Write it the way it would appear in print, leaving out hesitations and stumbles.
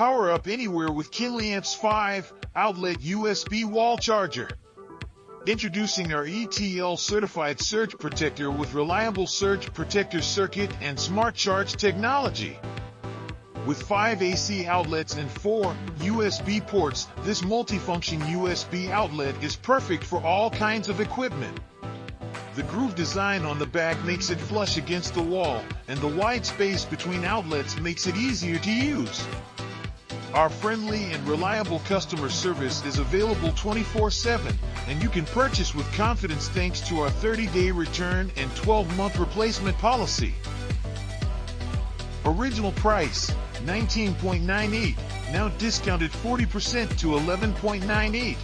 Power up anywhere with Kinley-Amps 5 outlet USB wall charger. Introducing our ETL certified surge protector with reliable surge protector circuit and smart charge technology. With 5 AC outlets and 4 USB ports, this multifunction USB outlet is perfect for all kinds of equipment. The groove design on the back makes it flush against the wall, and the wide space between outlets makes it easier to use. Our friendly and reliable customer service is available 24/7, and you can purchase with confidence thanks to our 30-day return and 12-month replacement policy. Original price, $19.98, now discounted 40% to $11.98.